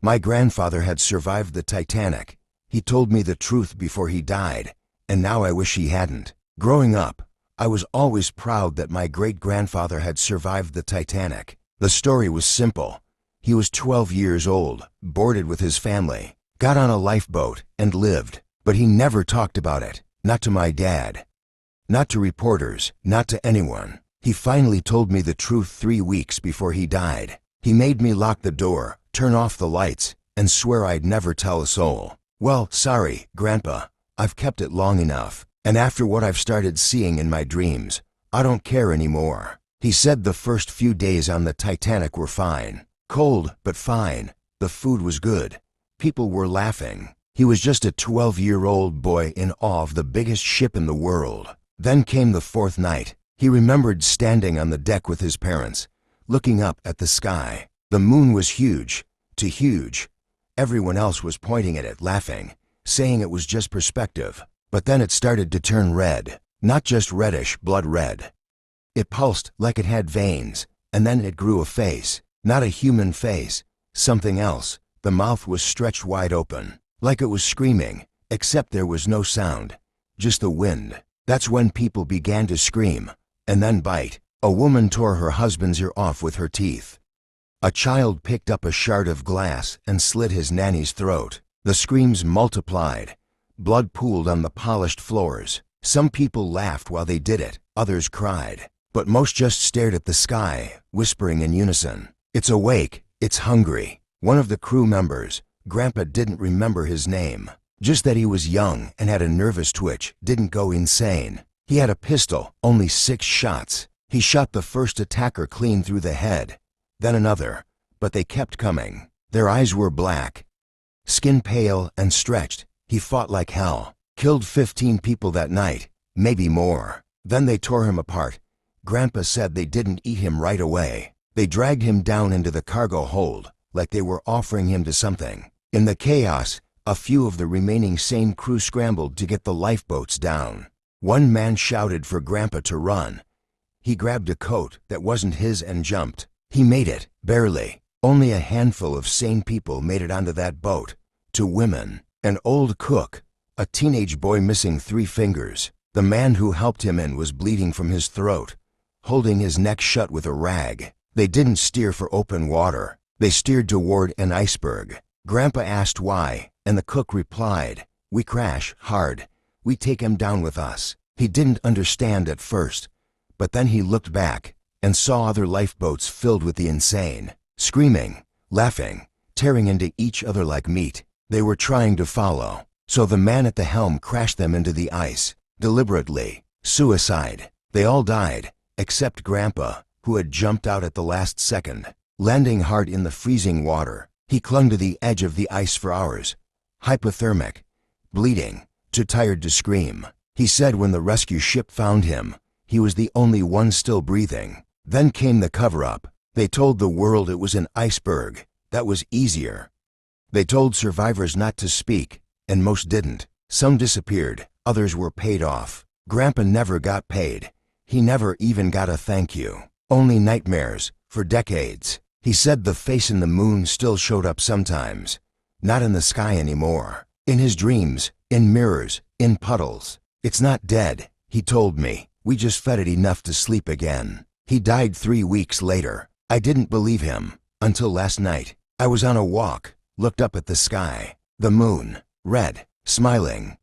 My grandfather had survived the Titanic. He told me the truth before he died, and now I wish he hadn't. Growing up, I was always proud that my great-grandfather had survived the Titanic. The story was simple. He was 12 years old, boarded with his family, got on a lifeboat, and lived. But he never talked about it. Not to my dad. Not to reporters. Not to anyone. He finally told me the truth 3 weeks before he died. He made me lock the door, turn off the lights, and swear I'd never tell a soul. Well, sorry, Grandpa. I've kept it long enough. And after what I've started seeing in my dreams, I don't care anymore. He said the first few days on the Titanic were fine. Cold, but fine. The food was good. People were laughing. He was just a 12-year-old boy in awe of the biggest ship in the world. Then came the fourth night. He remembered standing on the deck with his parents, looking up at the sky. The moon was huge, too huge. Everyone else was pointing at it, laughing, saying it was just perspective. But then it started to turn red. Not just reddish, blood red. It pulsed like it had veins, and then it grew a face. Not a human face, something else. The mouth was stretched wide open, like it was screaming, except there was no sound, just the wind. That's when people began to scream, and then bite. A woman tore her husband's ear off with her teeth. A child picked up a shard of glass and slit his nanny's throat. The screams multiplied. Blood pooled on the polished floors. Some people laughed while they did it, others cried. But most just stared at the sky, whispering in unison, "It's awake, it's hungry." One of the crew members, Grandpa didn't remember his name, just that he was young and had a nervous twitch, didn't go insane. He had a pistol, only 6 shots. He shot the first attacker clean through the head, then another, but they kept coming. Their eyes were black, skin pale and stretched. He fought like hell, killed 15 people that night, maybe more. Then they tore him apart. Grandpa said they didn't eat him right away. They dragged him down into the cargo hold, like they were offering him to something. In the chaos, a few of the remaining sane crew scrambled to get the lifeboats down. One man shouted for Grandpa to run. He grabbed a coat that wasn't his and jumped. He made it, barely. Only a handful of sane people made it onto that boat. 2 women, an old cook, a teenage boy missing 3 fingers. The man who helped him in was bleeding from his throat, holding his neck shut with a rag. They didn't steer for open water. They steered toward an iceberg. Grandpa asked why, and the cook replied, "We crash hard. We take him down with us." He didn't understand at first, but then he looked back and saw other lifeboats filled with the insane, screaming, laughing, tearing into each other like meat. They were trying to follow, so the man at the helm crashed them into the ice, deliberately. Suicide. They all died, except Grandpa, who had jumped out at the last second. Landing hard in the freezing water, he clung to the edge of the ice for hours, hypothermic, bleeding, too tired to scream. He said when the rescue ship found him, he was the only one still breathing. Then came the cover-up. They told the world it was an iceberg. That was easier. They told survivors not to speak, and most didn't. Some disappeared, others were paid off. Grandpa never got paid. He never even got a thank you. Only nightmares, for decades. He said the face in the moon still showed up sometimes. Not in the sky anymore. In his dreams, in mirrors, in puddles. "It's not dead," he told me. "We just fed it enough to sleep again." He died 3 weeks later. I didn't believe him, until last night. I was on a walk, looked up at the sky. The moon, red, smiling,